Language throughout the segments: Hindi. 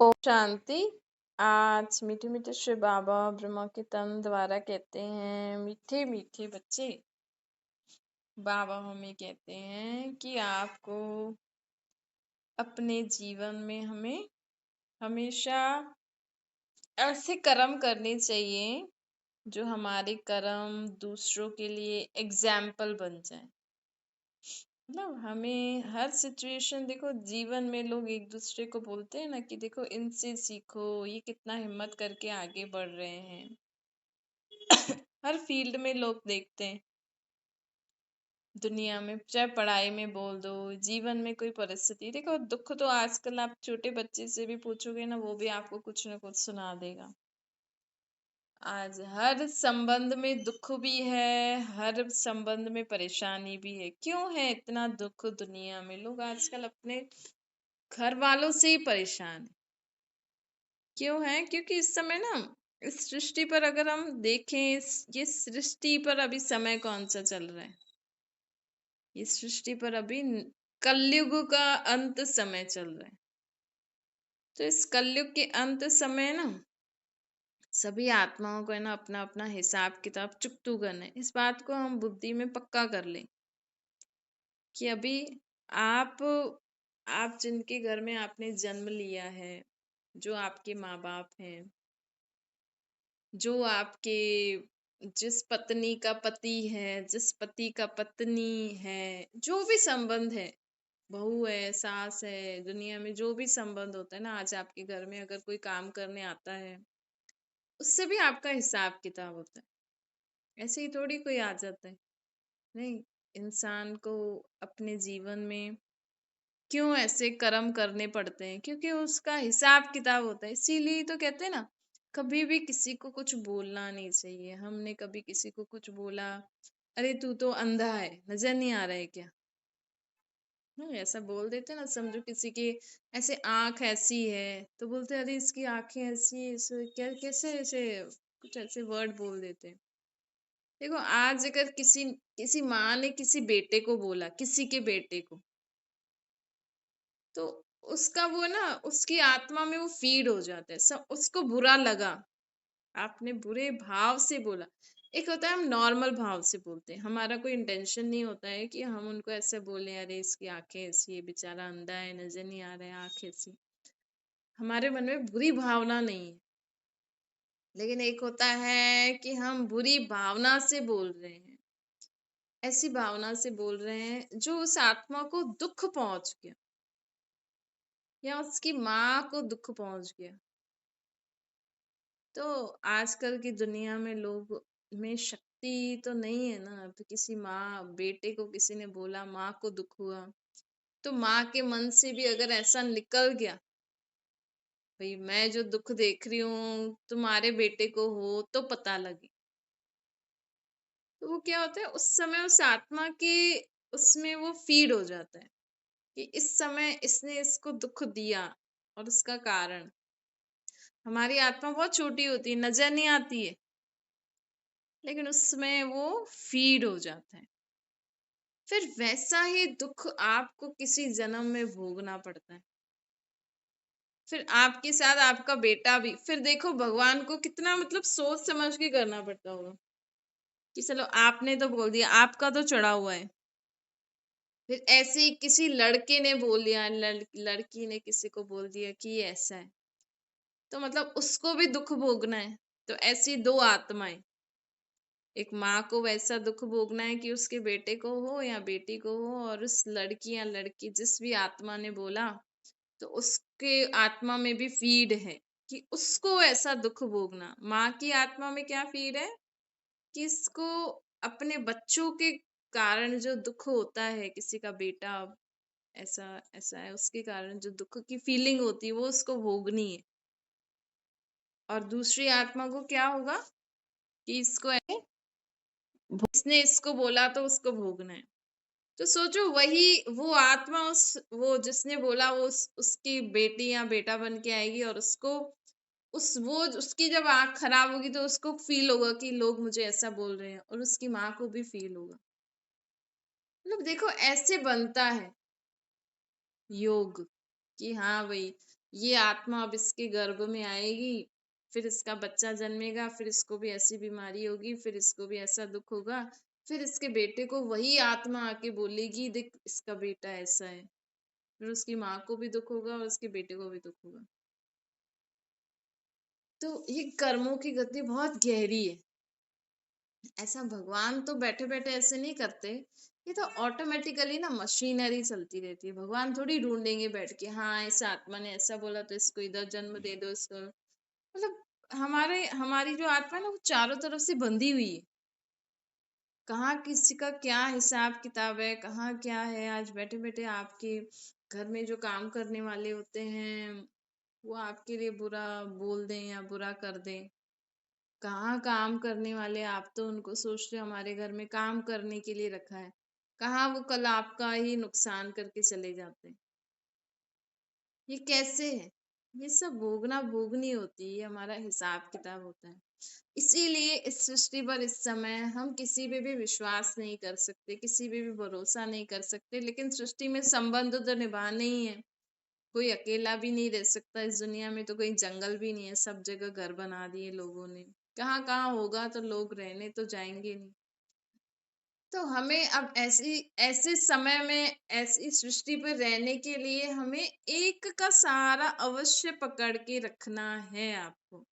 ओम शांति। आज मीठे मीठे श्री बाबा ब्रह्मा के तन द्वारा कहते हैं, मीठे मीठे बच्चे, बाबा हमें कहते हैं कि आपको अपने जीवन में हमें हमेशा ऐसे कर्म करने चाहिए जो हमारे कर्म दूसरों के लिए एग्जाम्पल बन जाए। मतलब हमें हर सिचुएशन, देखो जीवन में लोग एक दूसरे को बोलते हैं ना कि देखो इनसे सीखो, ये कितना हिम्मत करके आगे बढ़ रहे हैं। हर फील्ड में लोग देखते हैं, दुनिया में चाहे पढ़ाई में बोल दो, जीवन में कोई परिस्थिति देखो। दुख तो आजकल आप छोटे बच्चे से भी पूछोगे ना, वो भी आपको कुछ ना कुछ सुना देगा। आज हर संबंध में दुख भी है, हर संबंध में परेशानी भी है। क्यों है इतना दुख दुनिया में? लोग आजकल अपने घर वालों से ही परेशान है। क्यों है? क्योंकि इस समय ना, इस सृष्टि पर अगर हम देखें, ये सृष्टि पर अभी समय कौन सा चल रहा है? ये सृष्टि पर अभी कलयुग का अंत समय चल रहा है। तो इस कलयुग के अंत समय ना, सभी आत्माओं को है ना अपना अपना हिसाब किताब चुकतू करना है। इस बात को हम बुद्धि में पक्का कर लें कि अभी आप आप जिनके घर में आपने जन्म लिया है, जो आपके माँ बाप हैं, जो आपके जिस पत्नी का पति है, जिस पति का पत्नी है, जो भी संबंध है, बहू है, सास है, दुनिया में जो भी संबंध होता है ना, आज आपके घर में अगर कोई काम करने आता है, उससे भी आपका हिसाब किताब होता है। ऐसे ही थोड़ी कोई आ जाता है। नहीं, इंसान को अपने जीवन में क्यों ऐसे कर्म करने पड़ते हैं? क्योंकि उसका हिसाब किताब होता है। इसीलिए तो कहते हैं ना, कभी भी किसी को कुछ बोलना नहीं चाहिए। हमने कभी किसी को कुछ बोला, अरे तू तो अंधा है, नजर नहीं आ रहा है क्या? ऐसा बोल देते ना, समझो किसी की ऐसे आंख ऐसी है तो बोलते अरे इसकी आंखें ऐसी ऐसे, क्या कैसे ऐसे कुछ ऐसे वर्ड बोल देते हैं। देखो आज अगर किसी किसी माँ ने किसी बेटे को बोला, किसी के बेटे को, तो उसका वो ना, उसकी आत्मा में वो फीड हो जाता है। सब उसको बुरा लगा, आपने बुरे भाव से बोला। एक होता है हम नॉर्मल भाव से बोलते हैं, हमारा कोई इंटेंशन नहीं होता है कि हम उनको ऐसे बोले अरे इसकी आंखें ऐसी है, बेचारा अंधा है, नजर नहीं आ रहा है, आंख ऐसी। हमारे मन में बुरी भावना नहीं है। लेकिन एक होता है कि हम बुरी भावना से बोल रहे हैं, ऐसी भावना से बोल रहे हैं जो उस आत्मा को दुख पहुंच गया, या उसकी माँ को दुख पहुंच गया। तो आजकल की दुनिया में लोग में शक्ति तो नहीं है ना। तो किसी माँ बेटे को किसी ने बोला, माँ को दुख हुआ, तो माँ के मन से भी अगर ऐसा निकल गया, भाई मैं जो दुख देख रही हूँ तुम्हारे बेटे को हो तो पता लगे, तो वो क्या होता है उस समय उस आत्मा के उसमें वो फीड हो जाता है कि इस समय इसने इसको दुख दिया और उसका कारण। हमारी आत्मा बहुत छोटी होती है, नजर नहीं आती है, लेकिन उसमें वो फीड हो जाता है। फिर वैसा ही दुख आपको किसी जन्म में भोगना पड़ता है। फिर आपके साथ आपका बेटा भी, फिर देखो भगवान को कितना मतलब सोच समझ के करना पड़ता होगा कि चलो आपने तो बोल दिया, आपका तो चढ़ा हुआ है। फिर ऐसे ही किसी लड़के ने बोल दिया, लड़की ने किसी को बोल दिया कि ये ऐसा है, तो मतलब उसको भी दुख भोगना है। तो ऐसी दो आत्माएं, एक माँ को वैसा दुख भोगना है कि उसके बेटे को हो या बेटी को हो, और उस लड़की या लड़की जिस भी आत्मा ने बोला, तो उसके आत्मा में भी फीड है कि उसको ऐसा दुख भोगना। माँ की आत्मा में क्या फीड है कि इसको अपने बच्चों के कारण जो दुख होता है, किसी का बेटा ऐसा ऐसा है, उसके कारण जो दुख की फीलिंग होती है वो उसको भोगनी है। और दूसरी आत्मा को क्या होगा कि इसको इसने इसको बोला तो उसको भोगना है। तो सोचो वही वो आत्मा वो जिसने बोला वो उसकी बेटी या बेटा बन के आएगी, और उसको वो उसकी जब आंख खराब होगी तो उसको फील होगा कि लोग मुझे ऐसा बोल रहे हैं, और उसकी माँ को भी फील होगा। मतलब देखो ऐसे बनता है योग कि हाँ भाई ये आत्मा अब इसके गर्भ में आएगी, फिर इसका बच्चा जन्मेगा, फिर इसको भी ऐसी बीमारी होगी, फिर इसको भी ऐसा दुख होगा, फिर इसके बेटे को वही आत्मा आके बोलेगी देख इसका बेटा ऐसा है, फिर उसकी माँ को भी दुख होगा और उसके बेटे को भी दुख होगा। तो ये कर्मों की गति बहुत गहरी है। ऐसा भगवान तो बैठे बैठे ऐसे नहीं करते, ये तो ऑटोमेटिकली ना मशीनरी चलती रहती है। भगवान थोड़ी ढूंढेंगे बैठ के, हाँ इस आत्मा ने ऐसा बोला तो इसको इधर जन्म दे दो, इसको मतलब हमारे हमारी जो आत्मा है ना वो चारों तरफ से बंधी हुई है। कहाँ किसी का क्या हिसाब किताब है, कहाँ क्या है। आज बैठे बैठे आपके घर में जो काम करने वाले होते हैं वो आपके लिए बुरा बोल दें या बुरा कर दें। कहाँ काम करने वाले, आप तो उनको सोच रहे हो हमारे घर में काम करने के लिए रखा है, कहाँ वो कल आपका ही नुकसान करके चले जाते हैं। ये कैसे है? ये सब भोगना भोगनी होती है, हमारा हिसाब किताब होता है। इसीलिए इस सृष्टि पर इस समय हम किसी पे भी विश्वास नहीं कर सकते, किसी पे भी भरोसा नहीं कर सकते, लेकिन सृष्टि में संबंध तो निभाने ही है। कोई अकेला भी नहीं रह सकता इस दुनिया में, तो कोई जंगल भी नहीं है, सब जगह घर बना दिए लोगों ने। कहाँ कहाँ होगा तो लोग रहने तो जाएंगे नहीं। तो हमें अब ऐसी ऐसे समय में ऐसी सृष्टि पर रहने के लिए हमें एक का सहारा अवश्य पकड़ के रखना है आपको।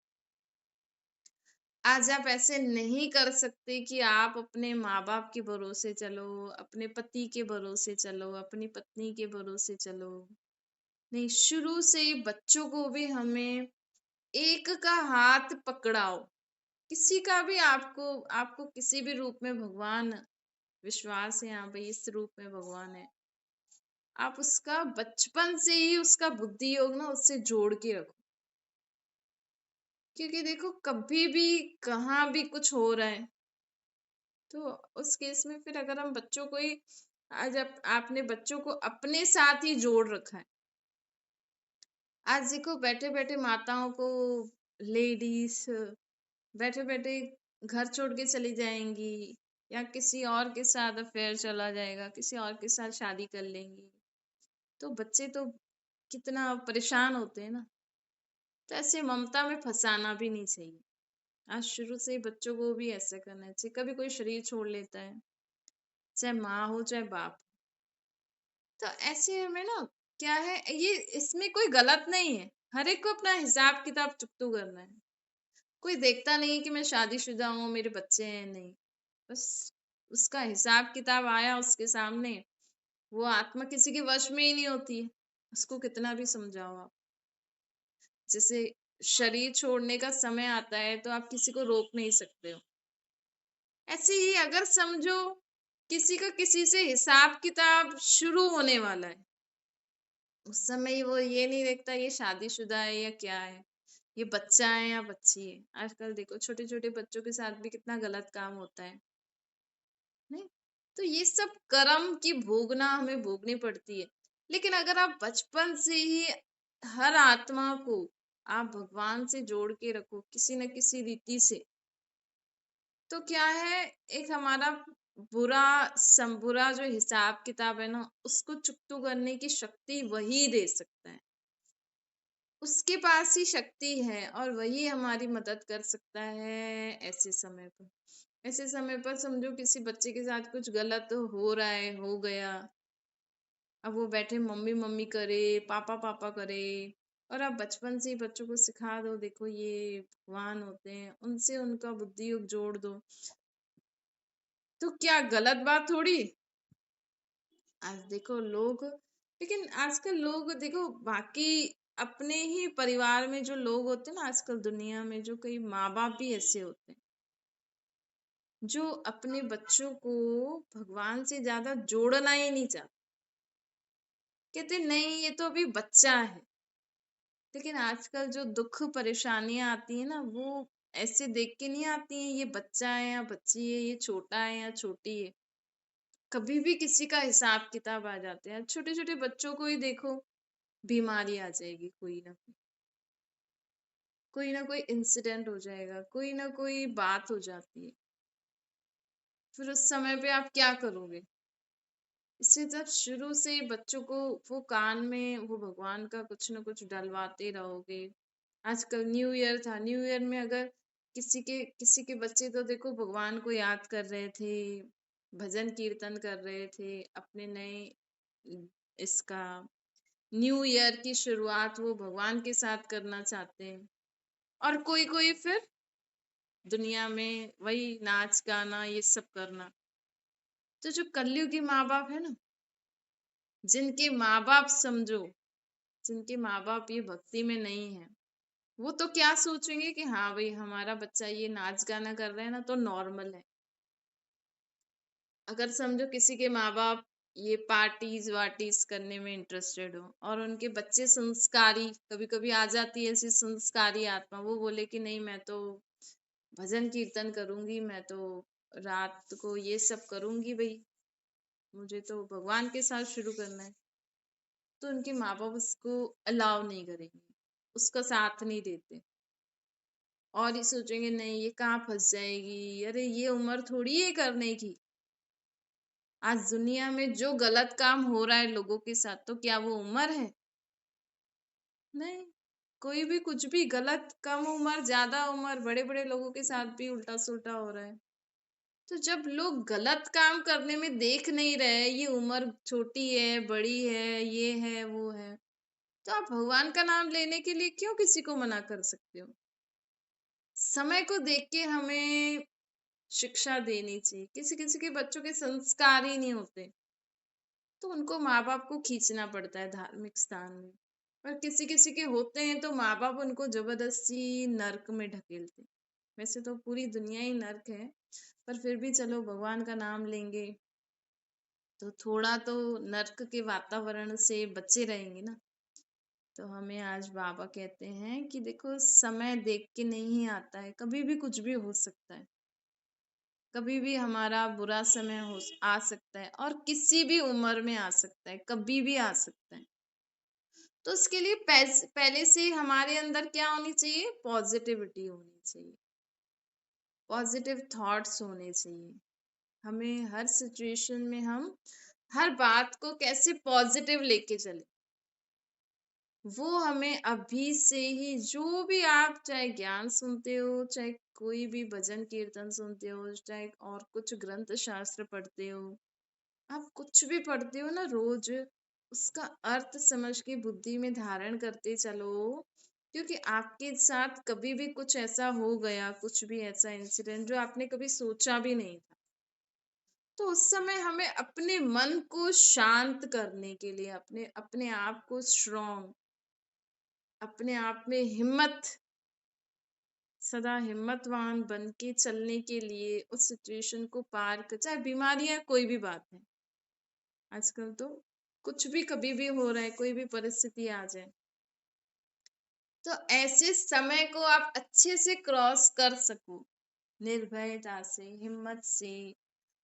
आज आप ऐसे नहीं कर सकते कि आप अपने माँ बाप के भरोसे चलो, अपने पति के भरोसे चलो, अपनी पत्नी के भरोसे चलो। नहीं, शुरू से ही बच्चों को भी हमें एक का हाथ पकड़ाओ। किसी का भी आपको आपको किसी भी रूप में भगवान विश्वास है, हाँ भाई इस रूप में भगवान है, आप उसका बचपन से ही उसका बुद्धि योग ना उससे जोड़ के रखो। क्योंकि देखो कभी भी कहाँ भी कुछ हो रहा है, तो उस केस में फिर अगर हम बच्चों को ही आज आपने बच्चों को अपने साथ ही जोड़ रखा है। आज देखो बैठे बैठे माताओं को, लेडीज बैठे बैठे घर छोड़ के चली जाएंगी, या किसी और के साथ अफेयर चला जाएगा, किसी और के साथ शादी कर लेंगी, तो बच्चे तो कितना परेशान होते हैं ना। तो ऐसे ममता में फंसाना भी नहीं चाहिए। आज शुरू से ही बच्चों को भी ऐसा करना चाहिए। कभी कोई शरीर छोड़ लेता है, चाहे माँ हो चाहे बाप, तो ऐसे में ना क्या है, ये इसमें कोई गलत नहीं है। हर एक को अपना हिसाब किताब चुकतू करना है। कोई देखता नहीं है कि मैं शादीशुदा हूँ, मेरे बच्चे हैं, नहीं। बस उसका हिसाब किताब आया उसके सामने, वो आत्मा किसी के वश में ही नहीं होती है, उसको कितना भी समझाओ आप। जैसे शरीर छोड़ने का समय आता है तो आप किसी को रोक नहीं सकते हो, ऐसे ही अगर समझो किसी का किसी से हिसाब किताब शुरू होने वाला है, उस समय वो ये नहीं देखता ये शादीशुदा है या क्या है, ये बच्चा है या बच्ची है। आजकल देखो छोटे छोटे बच्चों के साथ भी कितना गलत काम होता है, नहीं? तो ये सब कर्म की भोगना हमें भोगनी पड़ती है। लेकिन अगर आप बचपन से ही हर आत्मा को आप भगवान से जोड़ के रखो किसी न किसी रीति से, तो क्या है, एक हमारा बुरा जो हिसाब किताब है ना उसको चुकतू करने की शक्ति वही दे सकता है। उसके पास ही शक्ति है और वही हमारी मदद कर सकता है ऐसे समय पर। ऐसे समय पर समझो किसी बच्चे के साथ कुछ गलत हो रहा है, हो गया, अब वो बैठे मम्मी मम्मी करे, पापा पापा करे, और आप बचपन से ही बच्चों को सिखा दो देखो ये भगवान होते हैं, उनसे उनका बुद्धि योग जोड़ दो, तो क्या गलत बात थोड़ी। आज देखो लोग, लेकिन आजकल लोग देखो बाकी अपने ही परिवार में जो लोग होते हैं ना, आजकल दुनिया में जो कई माँ बाप भी ऐसे होते हैं जो अपने बच्चों को भगवान से ज्यादा जोड़ना ही नहीं चाहते। कहते नहीं ये तो अभी बच्चा है। लेकिन आजकल जो दुख परेशानियां आती है ना वो ऐसे देख के नहीं आती हैं ये बच्चा है या बच्ची है, ये छोटा है या छोटी है। कभी भी किसी का हिसाब किताब आ जाते हैं। छोटे छोटे बच्चों को ही देखो, बीमारी आ जाएगी, कोई ना कोई इंसिडेंट हो जाएगा, कोई ना कोई बात हो जाती है, फिर उस समय पे आप क्या करोगे? इससे जब शुरू से ही बच्चों को वो कान में वो भगवान का कुछ न कुछ डलवाते रहोगे। आजकल न्यू ईयर था, न्यू ईयर में अगर किसी के बच्चे तो देखो भगवान को याद कर रहे थे, भजन कीर्तन कर रहे थे, अपने नए इसका न्यू ईयर की शुरुआत वो भगवान के साथ करना चाहते हैं। और कोई कोई फिर दुनिया में वही नाच गाना ये सब करना। तो जो कलयुगी माँ बाप है ना, जिनके माँ बाप समझो, जिनके माँ बाप ये भक्ति में नहीं है, वो तो क्या सोचेंगे कि हाँ भाई हमारा बच्चा ये नाच गाना कर रहा है ना तो नॉर्मल है। अगर समझो किसी के माँ बाप ये पार्टीज वार्टीज करने में इंटरेस्टेड हो और उनके बच्चे संस्कारी, कभी कभी आ जाती है ऐसी संस्कारी आत्मा, वो बोले कि नहीं मैं तो भजन कीर्तन करूंगी, मैं तो रात को ये सब करूंगी भाई, मुझे तो भगवान के साथ शुरू करना है। तो उनके माँ बाप उसको अलाउ नहीं करेंगे, उसका साथ नहीं देते और ये सोचेंगे नहीं ये कहाँ फंस जाएगी, अरे ये उम्र थोड़ी है करने की। आज दुनिया में जो गलत काम हो रहा है लोगों के साथ, तो क्या वो उम्र है? नहीं। कोई भी कुछ भी गलत, कम उम्र ज्यादा उम्र, बड़े बड़े लोगों के साथ भी उल्टा सुल्टा हो रहा है। तो जब लोग गलत काम करने में देख नहीं रहे, ये उम्र छोटी है बड़ी है ये है वो है, तो आप भगवान का नाम लेने के लिए क्यों किसी को मना कर सकते हो? समय को देख के हमें शिक्षा देनी चाहिए। किसी किसी के बच्चों के संस्कार ही नहीं होते, तो उनको माँ बाप को खींचना पड़ता है धार्मिक स्थान में। और किसी किसी के होते हैं तो माँ बाप उनको जबरदस्ती नर्क में ढकेलते हैं। वैसे तो पूरी दुनिया ही नर्क है, पर फिर भी चलो भगवान का नाम लेंगे तो थोड़ा तो नर्क के वातावरण से बचे रहेंगे ना। तो हमें आज बाबा कहते हैं कि देखो समय देख के नहीं आता है, कभी भी कुछ भी हो सकता है, कभी भी हमारा बुरा समय हो आ सकता है और किसी भी उम्र में आ सकता है, कभी भी आ सकता है। तो उसके लिए पहले से हमारे अंदर क्या होनी चाहिए? पॉजिटिविटी होनी चाहिए, पॉजिटिव थॉट्स होने चाहिए। हमें हर सिचुएशन में हम हर बात को कैसे पॉजिटिव लेके चले, वो हमें अभी से ही, जो भी आप चाहे ज्ञान सुनते हो, चाहे कोई भी भजन कीर्तन सुनते हो, चाहे और कुछ ग्रंथ शास्त्र पढ़ते हो, आप कुछ भी पढ़ते हो ना रोज, उसका अर्थ समझ के बुद्धि में धारण करते चलो। क्योंकि आपके साथ कभी भी कुछ ऐसा हो गया, कुछ भी ऐसा इंसिडेंट जो आपने कभी सोचा भी नहीं था, तो उस समय हमें अपने मन को शांत करने के लिए, अपने अपने आप को स्ट्रॉन्ग, अपने आप में हिम्मत, सदा हिम्मतवान बन के चलने के लिए उस सिचुएशन को पार कर, चाहे बीमारियां कोई भी बात है, आजकल तो कुछ भी कभी भी हो रहा है, कोई भी परिस्थिति आ जाए, तो ऐसे समय को आप अच्छे से क्रॉस कर सको, निर्भयता से, हिम्मत से,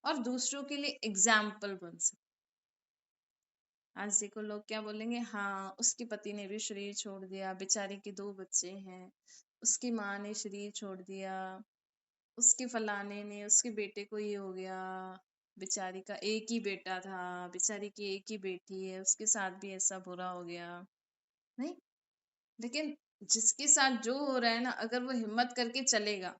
और दूसरों के लिए एग्जाम्पल बन सको। आज देखो लोग क्या बोलेंगे, हाँ उसके पति ने भी शरीर छोड़ दिया, बेचारे के 2 बच्चे हैं, उसकी माँ ने शरीर छोड़ दिया, उसके फलाने ने, उसके बेटे को ये हो गया, बेचारी का एक ही बेटा था, बेचारी की एक ही बेटी है, उसके साथ भी ऐसा बुरा हो गया। नहीं, लेकिन जिसके साथ जो हो रहा है ना, अगर वो हिम्मत करके चलेगा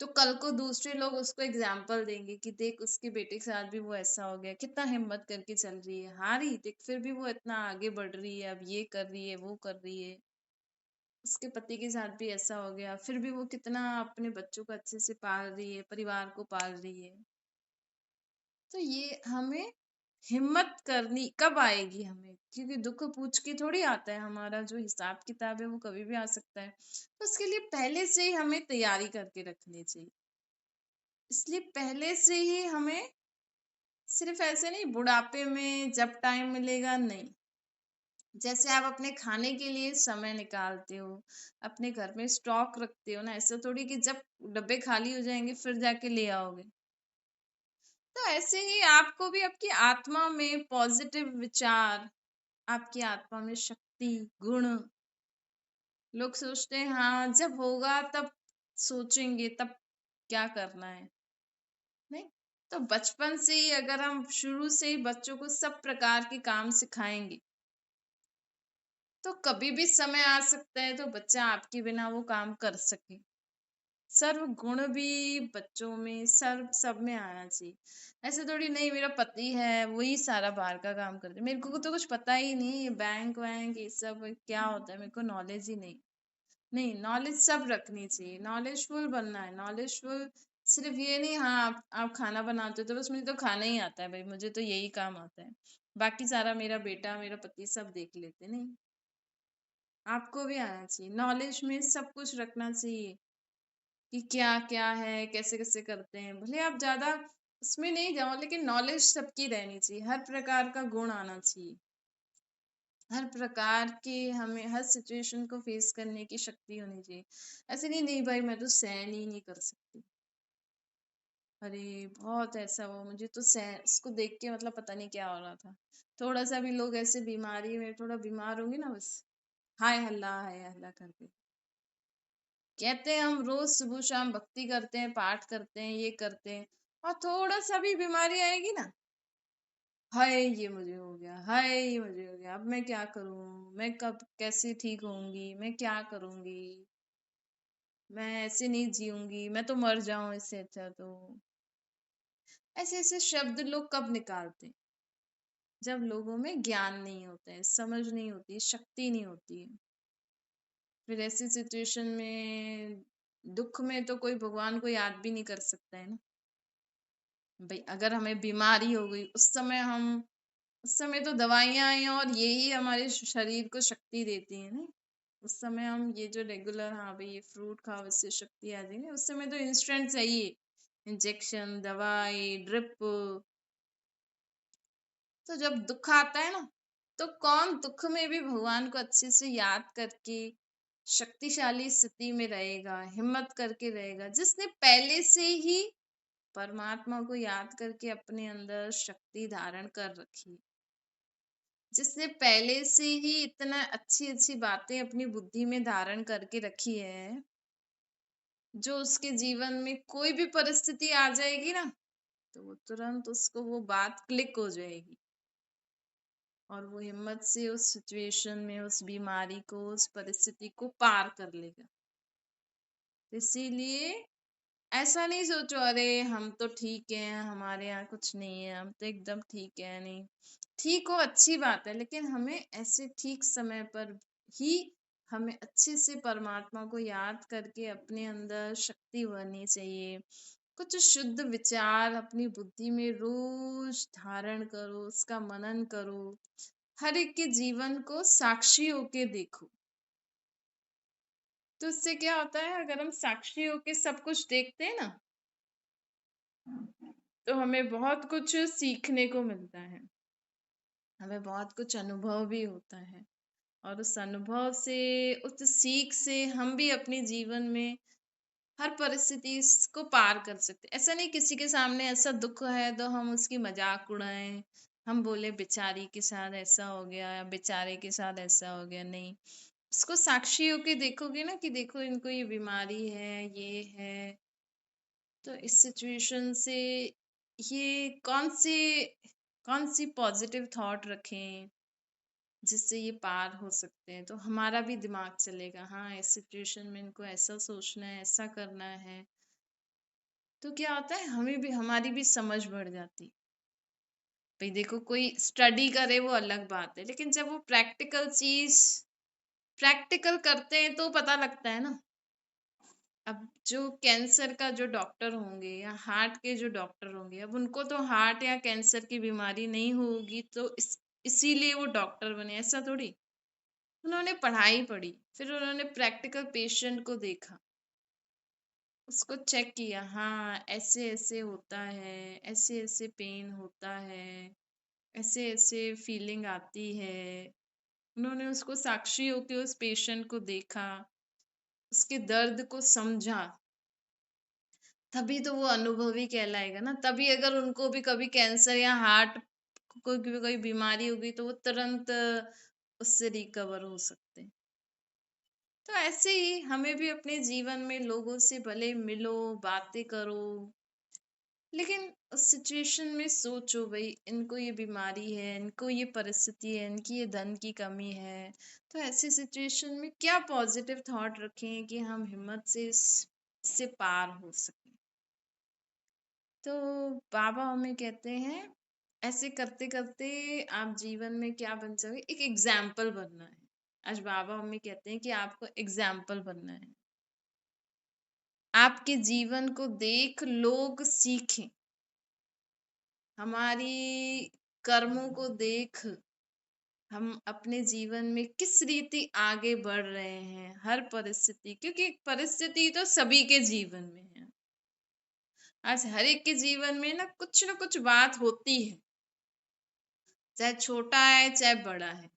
तो कल को दूसरे लोग उसको एग्जाम्पल देंगे कि देख उसके बेटे के साथ भी वो ऐसा हो गया, कितना हिम्मत करके चल रही है, हारी देख फिर भी वो इतना आगे बढ़ रही है, अब ये कर रही है वो कर रही है, उसके पति के साथ भी ऐसा हो गया फिर भी वो कितना अपने बच्चों को अच्छे से पाल रही है, परिवार को पाल रही है। तो ये हमें हिम्मत करनी कब आएगी हमें, क्योंकि दुख पूछ के थोड़ी आता है, हमारा जो हिसाब किताब है वो कभी भी आ सकता है। तो उसके लिए पहले से ही हमें तैयारी करके रखनी चाहिए। इसलिए पहले से ही हमें, सिर्फ ऐसे नहीं बुढ़ापे में जब टाइम मिलेगा, नहीं, जैसे आप अपने खाने के लिए समय निकालते हो, अपने घर में स्टॉक रखते हो ना, ऐसा थोड़ी कि जब डब्बे खाली हो जाएंगे फिर जाके ले आओगे। तो ऐसे ही आपको भी आपकी आत्मा में पॉजिटिव विचार, आपकी आत्मा में शक्ति, गुण, लोग सोचते हैं हाँ जब होगा तब सोचेंगे तब क्या करना है, नहीं, तो बचपन से ही अगर हम शुरू से ही बच्चों को सब प्रकार के काम सिखाएंगे, तो कभी भी समय आ सकता है तो बच्चा आपके बिना वो काम कर सके। सर्व गुण भी बच्चों में, सर्व सब में आना चाहिए। ऐसे थोड़ी नहीं मेरा पति है वही सारा बाहर का काम करते, मेरे को तो कुछ पता ही नहीं, ये बैंक वैंक ये सब क्या होता है मेरे को नॉलेज ही नहीं। नहीं, नॉलेज सब रखनी चाहिए, नॉलेजफुल बनना है। नॉलेजफुल सिर्फ ये नहीं, हाँ आप खाना बनाते हो तो बस मुझे तो खाना ही आता है भाई, मुझे तो यही काम आता है, बाकी सारा मेरा बेटा मेरा पति सब देख लेते। नहीं, आपको भी आना चाहिए, नॉलेज में सब कुछ रखना चाहिए कि क्या क्या है, कैसे कैसे करते हैं। भले आप ज्यादा उसमें नहीं जाओ, लेकिन नॉलेज सबकी रहनी चाहिए, हर प्रकार का गुण आना चाहिए, हर प्रकार के हमें हर सिचुएशन को फेस करने की शक्ति होनी चाहिए। ऐसे नहीं, नहीं भाई मैं तो सहन ही नहीं कर सकती। अरे बहुत ऐसा हुआ मुझे तो, सहन उसको देख के मतलब पता नहीं क्या हो रहा था। थोड़ा सा भी लोग ऐसे बीमारी में थोड़ा बीमार होंगे ना, बस हाय हल्ला करके कहते हैं। हम रोज सुबह शाम भक्ति करते हैं, पाठ करते हैं, ये करते हैं, और थोड़ा सा भी बीमारी आएगी ना, हाय ये मुझे हो गया, हाय ये मुझे हो गया, अब मैं क्या करूं, मैं कब कैसे ठीक होंगी, मैं क्या करूंगी, मैं ऐसे नहीं जीऊंगी, मैं तो मर जाऊं इससे अच्छा तो। ऐसे ऐसे शब्द लोग कब निकालते हैं? जब लोगों में ज्ञान नहीं होता है, समझ नहीं होती है, शक्ति नहीं होती है। फिर ऐसी सिचुएशन में दुख में तो कोई भगवान को याद भी नहीं कर सकता है ना भाई। अगर हमें बीमारी हो गई उस समय तो दवाइयां आई हैं और यही हमारे शरीर को शक्ति देती है ना। उस समय हम ये जो रेगुलर, हाँ भाई ये फ्रूट खाओ इससे शक्ति आ जाएगी, उस समय तो इंस्टेंट चाहिए, इंजेक्शन, दवाई, ड्रिप। तो जब दुख आता है ना, तो कौन दुख में भी भगवान को अच्छे से याद करके शक्तिशाली स्थिति में रहेगा, हिम्मत करके रहेगा, जिसने पहले से ही परमात्मा को याद करके अपने अंदर शक्ति धारण कर रखी है, जिसने पहले से ही इतना अच्छी अच्छी बातें अपनी बुद्धि में धारण करके रखी है, जो उसके जीवन में कोई भी परिस्थिति आ जाएगी ना, तो वो तुरंत उसको वो बात क्लिक हो जाएगी और वो हिम्मत से उस सिचुएशन में, उस बीमारी को, उस परिस्थिति को पार कर लेगा। इसीलिए ऐसा नहीं सोचो अरे हम तो ठीक हैं, हमारे यहाँ कुछ नहीं है, हम तो एकदम ठीक है। नहीं, ठीक हो अच्छी बात है, लेकिन हमें ऐसे ठीक समय पर ही हमें अच्छे से परमात्मा को याद करके अपने अंदर शक्ति भरनी चाहिए। कुछ शुद्ध विचार अपनी बुद्धि में रोज धारण करो, उसका मनन करो, हर एक के जीवन को साक्षी होके देखो। तो उससे क्या होता है, अगर हम साक्षी होके सब कुछ देखते हैं ना, तो हमें बहुत कुछ सीखने को मिलता है, हमें बहुत कुछ अनुभव भी होता है, और उस अनुभव से, उस सीख से हम भी अपने जीवन में हर परिस्थिति को पार कर सकते। ऐसा नहीं किसी के सामने ऐसा दुख है तो हम उसकी मजाक उड़ाएं, हम बोले बेचारी के साथ ऐसा हो गया या बेचारे के साथ ऐसा हो गया। नहीं, उसको साक्षी होके देखोगे ना कि देखो इनको ये बीमारी है, ये है, तो इस सिचुएशन से ये कौन सी पॉजिटिव थॉट रखें जिससे ये पार हो सकते हैं, तो हमारा भी दिमाग चलेगा, हाँ इस सिचुएशन में इनको ऐसा सोचना है, ऐसा करना है। तो क्या होता है, हमें भी हमारी भी समझ बढ़ जाती। भाई देखो कोई स्टडी करे वो अलग बात है, लेकिन जब वो प्रैक्टिकल करते हैं तो पता लगता है ना। अब जो कैंसर का जो डॉक्टर होंगे या हार्ट के जो डॉक्टर होंगे, अब उनको तो हार्ट या कैंसर की बीमारी नहीं होगी तो इसीलिए वो डॉक्टर बने, ऐसा थोड़ी। उन्होंने पढ़ाई पढ़ी, फिर उन्होंने प्रैक्टिकल पेशेंट को देखा, उसको चेक किया, हाँ ऐसे ऐसे होता है, ऐसे ऐसे पेन होता है, ऐसे ऐसे फीलिंग आती है। उन्होंने उसको साक्षी होके उस पेशेंट को देखा, उसके दर्द को समझा, तभी तो वो अनुभवी कहलाएगा ना। तभी अगर उनको भी कभी कैंसर या हार्ट कोई बीमारी होगी तो वो तुरंत उससे रिकवर हो सकते हैं। तो ऐसे ही हमें भी अपने जीवन में लोगों से भले मिलो, बातें करो, लेकिन उस सिचुएशन में सोचो भाई, इनको ये बीमारी है, इनको ये परिस्थिति है, इनकी ये धन की कमी है, तो ऐसी सिचुएशन में क्या पॉजिटिव थॉट रखें कि हम हिम्मत से इससे पार हो सके। तो बाबा हमें कहते हैं ऐसे करते करते आप जीवन में क्या बन सके, एक एग्जाम्पल बनना है। आज बाबा हमें कहते हैं कि आपको एग्जाम्पल बनना है, आपके जीवन को देख लोग सीखें, हमारी कर्मों को देख हम अपने जीवन में किस रीति आगे बढ़ रहे हैं हर परिस्थिति, क्योंकि परिस्थिति तो सभी के जीवन में है। आज हर एक के जीवन में ना कुछ बात होती है, चाहे छोटा है चाहे बड़ा है।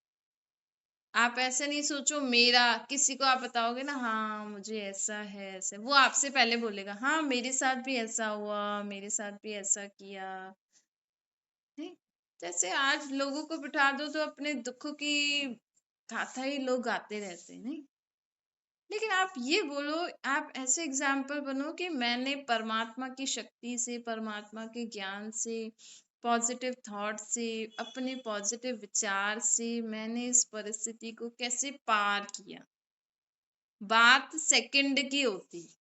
आप ऐसे नहीं सोचो, मेरा किसी को आप बताओगे ना, हाँ मुझे ऐसा है ऐसे, वो आपसे पहले बोलेगा हाँ मेरे साथ भी ऐसा हुआ, मेरे साथ भी ऐसा किया। नहीं, जैसे आज लोगों को बिठा दो तो अपने दुखों की गाथा ही लोग गाते रहते हैं। नहीं, लेकिन आप ये बोलो, आप ऐसे एग्जाम्पल बनो कि मैंने परमात्मा की शक्ति से, परमात्मा के ज्ञान से, पॉजिटिव थॉट से, अपने पॉजिटिव विचार से मैंने इस परिस्थिति को कैसे पार किया। बात सेकंड की होती है।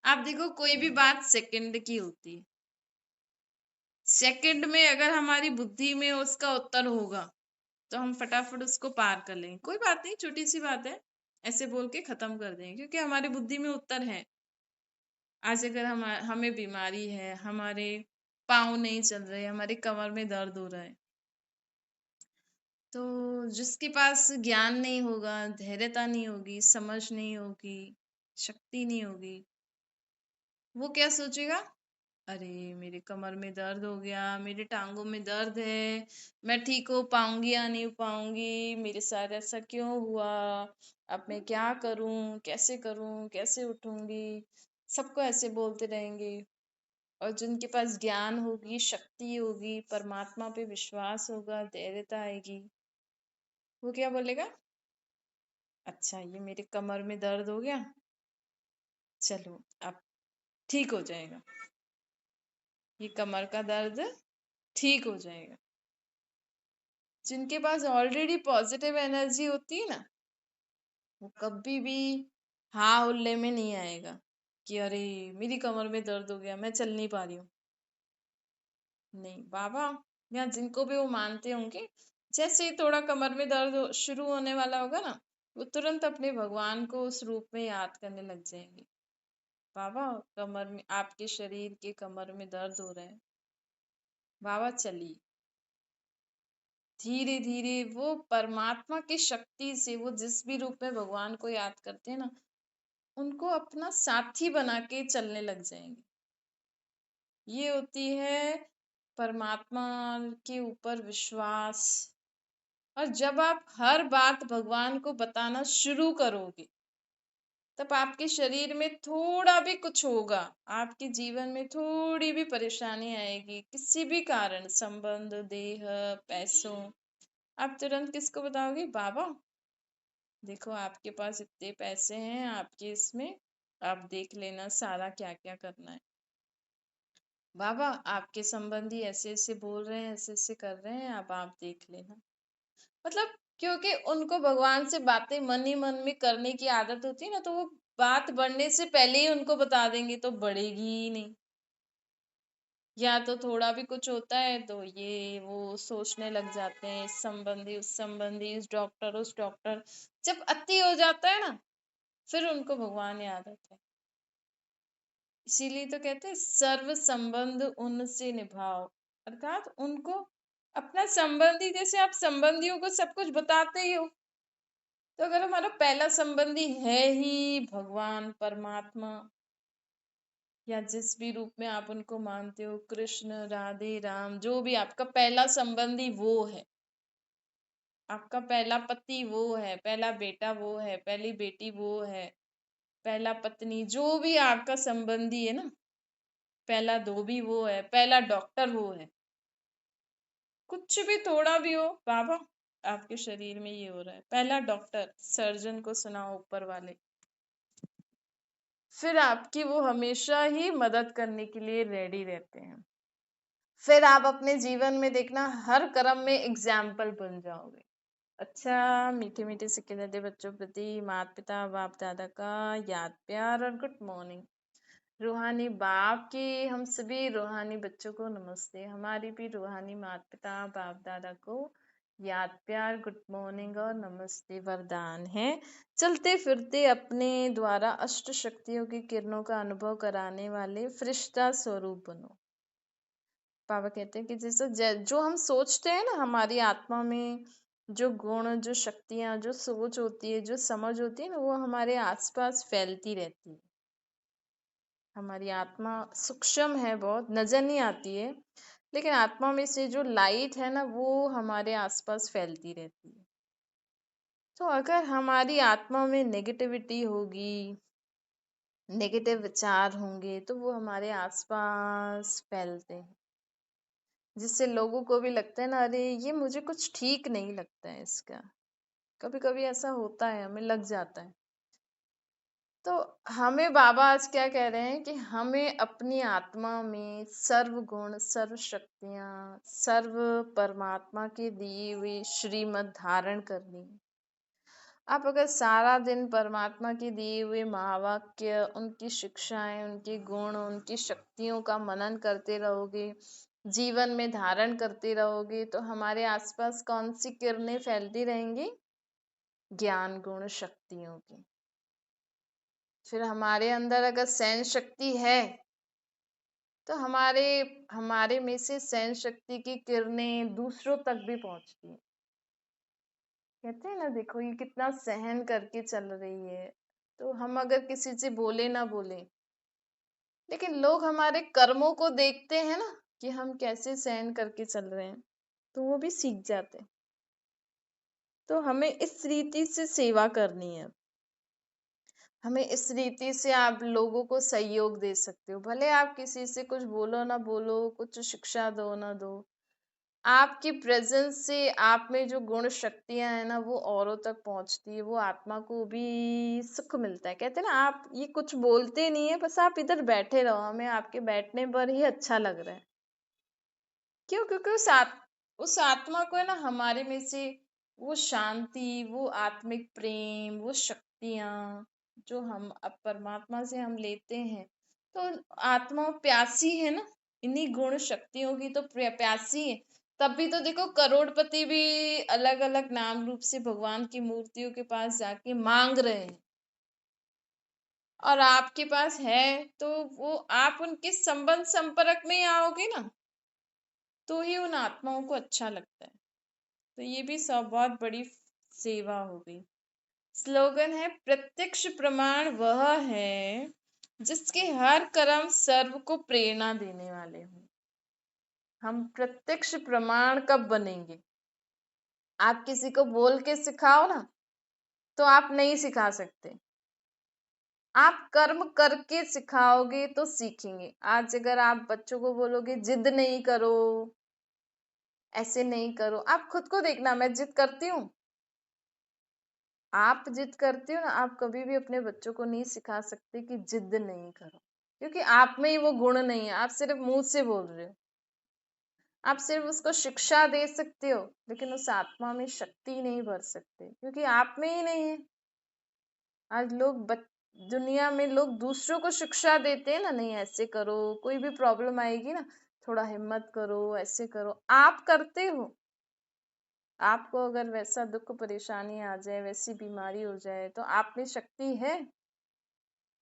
आप देखो कोई भी बात सेकंड की होती है, सेकंड में अगर हमारी बुद्धि में उसका उत्तर होगा तो हम फटाफट उसको पार कर लेंगे, कोई बात नहीं, छोटी सी बात है, ऐसे बोल के खत्म कर देंगे, क्योंकि हमारी बुद्धि में उत्तर है। आज अगर हमें बीमारी है, हमारे पाँव नहीं चल रहे, हमारे कमर में दर्द हो रहा है, तो जिसके पास ज्ञान नहीं होगा, धैर्यता नहीं होगी, समझ नहीं होगी, शक्ति नहीं होगी, वो क्या सोचेगा, अरे मेरे कमर में दर्द हो गया, मेरे टांगों में दर्द है, मैं ठीक हो पाऊंगी या नहीं पाऊंगी, मेरे साथ ऐसा क्यों हुआ, अब मैं क्या करूं, कैसे उठूंगी, सबको ऐसे बोलते रहेंगे। और जिनके पास ज्ञान होगी, शक्ति होगी, परमात्मा पे विश्वास होगा, धैर्यता आएगी, वो क्या बोलेगा, अच्छा ये मेरे कमर में दर्द हो गया, चलो अब ठीक हो जाएगा, ये कमर का दर्द ठीक हो जाएगा। जिनके पास ऑलरेडी पॉजिटिव एनर्जी होती है ना, वो कभी भी हाँ हुल्ले में नहीं आएगा कि अरे मेरी कमर में दर्द हो गया, मैं चल नहीं पा रही हूँ। नहीं, बाबा या जिनको भी वो मानते होंगे, जैसे ही थोड़ा कमर में दर्द शुरू होने वाला होगा ना, वो तुरंत अपने भगवान को उस रूप में याद करने लग जाएंगे। बाबा कमर में, आपके शरीर के कमर में दर्द हो रहा है, बाबा चलिए। धीरे धीरे वो परमात्मा की शक्ति से, वो जिस भी रूप में भगवान को याद करते हैं ना, उनको अपना साथी बना के चलने लग जाएंगे। ये होती है परमात्मा के ऊपर विश्वास। और जब आप हर बात भगवान को बताना शुरू करोगे, तब आपके शरीर में थोड़ा भी कुछ होगा, आपके जीवन में थोड़ी भी परेशानी आएगी किसी भी कारण, संबंध, देह, पैसों, आप तुरंत किसको बताओगे, बाबा देखो आपके पास इतने पैसे हैं, आपके इसमें आप देख लेना सारा क्या क्या करना है। बाबा आपके संबंधी ऐसे ऐसे बोल रहे हैं, ऐसे ऐसे कर रहे हैं, अब आप देख लेना। मतलब क्योंकि उनको भगवान से बातें मन ही मन में करने की आदत होती है ना, तो वो बात बढ़ने से पहले ही उनको बता देंगे तो बढ़ेगी ही नहीं। या तो थोड़ा भी कुछ होता है तो ये वो सोचने लग जाते हैं, इस संबंधी उस संबंधी, इस डॉक्टर उस डॉक्टर। जब अति हो जाता है ना, फिर उनको भगवान याद आता है। इसीलिए तो कहते हैं सर्व संबंध उनसे निभाओ, अर्थात उनको अपना संबंधी, जैसे आप संबंधियों को सब कुछ बताते ही हो, तो अगर हमारा पहला संबंधी है ही भगवान परमात्मा, या जिस भी रूप में आप उनको मानते हो, कृष्ण, राधे, राम, जो भी आपका पहला संबंधी वो है, आपका पहला पति वो है, पहला बेटा वो है, पहली बेटी वो है, पहला पत्नी, जो भी आपका संबंधी है ना, पहला धोबी वो है, पहला डॉक्टर वो है, कुछ भी थोड़ा भी हो, बाबा आपके शरीर में ये हो रहा है, पहला डॉक्टर, सर्जन को सुनाओ ऊपर वाले, फिर आपकी वो हमेशा ही मदद करने के लिए रेडी रहते हैं। फिर आप अपने जीवन में देखना हर कर्म में एग्जाम्पल बन जाओगे। अच्छा, मीठे मीठे सिक्के देते बच्चों प्रति माता पिता बाप दादा का याद प्यार और गुड मॉर्निंग। रूहानी बाप की हम सभी रूहानी बच्चों को नमस्ते। हमारी भी रूहानी माता पिता बाप दादा को याद प्यार गुड मॉर्निंग और नमस्ते वरदान है। चलते फिरते अपने द्वारा अष्ट शक्तियों की किरणों का अनुभव कराने वाले फरिश्ता स्वरूप बनो। बाबा कहते हैं कि जैसे जो हम सोचते हैं ना, हमारी आत्मा में जो गुण जो शक्तियां जो सोच होती है जो समझ होती है ना, वो हमारे आसपास फैलती रहती है। हमारी आत्मा सूक्ष्म है, बहुत नजर नहीं आती है, लेकिन आत्मा में से जो लाइट है ना, वो हमारे आसपास फैलती रहती है। तो अगर हमारी आत्मा में नेगेटिविटी होगी, नेगेटिव विचार होंगे, तो वो हमारे आसपास फैलते हैं, जिससे लोगों को भी लगता है ना, अरे ये मुझे कुछ ठीक नहीं लगता है इसका। कभी कभी ऐसा होता है, हमें लग जाता है। तो हमें बाबा आज क्या कह रहे हैं कि हमें अपनी आत्मा में सर्व गुण सर्व शक्तियां सर्व परमात्मा के दिए हुए श्रीमत धारण करनी है। आप अगर सारा दिन परमात्मा के दिए हुए महावाक्य, उनकी शिक्षाएं, उनके गुण, उनकी शक्तियों का मनन करते रहोगे, जीवन में धारण करते रहोगे, तो हमारे आसपास कौन सी किरणें फैलती रहेंगी? ज्ञान गुण शक्तियों की। फिर हमारे अंदर अगर सहन शक्ति है, तो हमारे हमारे में से सहन शक्ति की किरणें दूसरों तक भी पहुंचती है। कहते हैं ना, देखो ये कितना सहन करके चल रही है। तो हम अगर किसी से बोले ना बोले, लेकिन लोग हमारे कर्मों को देखते हैं ना, कि हम कैसे सहन करके चल रहे हैं, तो वो भी सीख जाते हैं। तो हमें इस रीति से सेवा करनी है। हमें इस रीति से आप लोगों को सहयोग दे सकते हो, भले आप किसी से कुछ बोलो ना बोलो, कुछ शिक्षा दो ना दो, आपकी प्रेजेंस से आप में जो गुण शक्तियां है ना, वो औरों तक पहुंचती है, वो आत्मा को भी सुख मिलता है। कहते हैं ना, आप ये कुछ बोलते नहीं है, बस आप इधर बैठे रहो, हमें आपके बैठने पर ही अच्छा लग रहा है। क्यों? क्योंकि उस आत्मा को है ना, हमारे में से वो शांति, वो आत्मिक प्रेम, वो शक्तियां जो हम अब परमात्मा से हम लेते हैं, तो आत्मा प्यासी है ना, इन्हीं गुण शक्तियों की तो प्यासी है। तब भी तो देखो, करोड़पति भी अलग अलग नाम रूप से भगवान की मूर्तियों के पास जाके मांग रहे हैं, और आपके पास है, तो वो आप उनके संबंध संपर्क में ही आओगे ना, तो ही उन आत्माओं को अच्छा लगता है। तो ये भी सब बहुत बड़ी सेवा हो गई। स्लोगन है, प्रत्यक्ष प्रमाण वह है जिसके हर कर्म सर्व को प्रेरणा देने वाले हों। हम प्रत्यक्ष प्रमाण कब बनेंगे? आप किसी को बोल के सिखाओ ना, तो आप नहीं सिखा सकते। आप कर्म करके सिखाओगे तो सीखेंगे। आज अगर आप बच्चों को बोलोगे जिद नहीं करो, ऐसे नहीं करो, आप खुद को देखना, मैं जिद करती हूँ? आप जिद करते हो ना, आप कभी भी अपने बच्चों को नहीं सिखा सकते कि जिद नहीं करो, क्योंकि आप में ही वो गुण नहीं है। आप सिर्फ मुंह से बोल रहे हो, आप सिर्फ उसको शिक्षा दे सकते हो, लेकिन उस आत्मा में शक्ति नहीं भर सकते, क्योंकि आप में ही नहीं है। आज दुनिया में लोग दूसरों को शिक्षा देते हैं ना, नहीं ऐसे करो, कोई भी प्रॉब्लम आएगी ना, थोड़ा हिम्मत करो, ऐसे करो। आप करते हो? आपको अगर वैसा दुख परेशानी आ जाए, वैसी बीमारी हो जाए, तो आप में शक्ति है?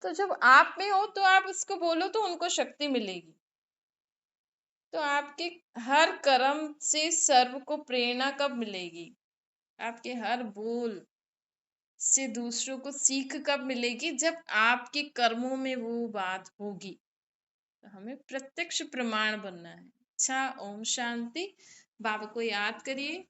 तो जब आप में हो, तो आप उसको बोलो तो उनको शक्ति मिलेगी। तो आपके हर कर्म से सर्व को प्रेरणा कब मिलेगी? आपके हर बोल से दूसरों को सीख कब मिलेगी? जब आपके कर्मों में वो बात होगी। तो हमें प्रत्यक्ष प्रमाण बनना है। अच्छा, ओम शांति। बाबा को याद करिए।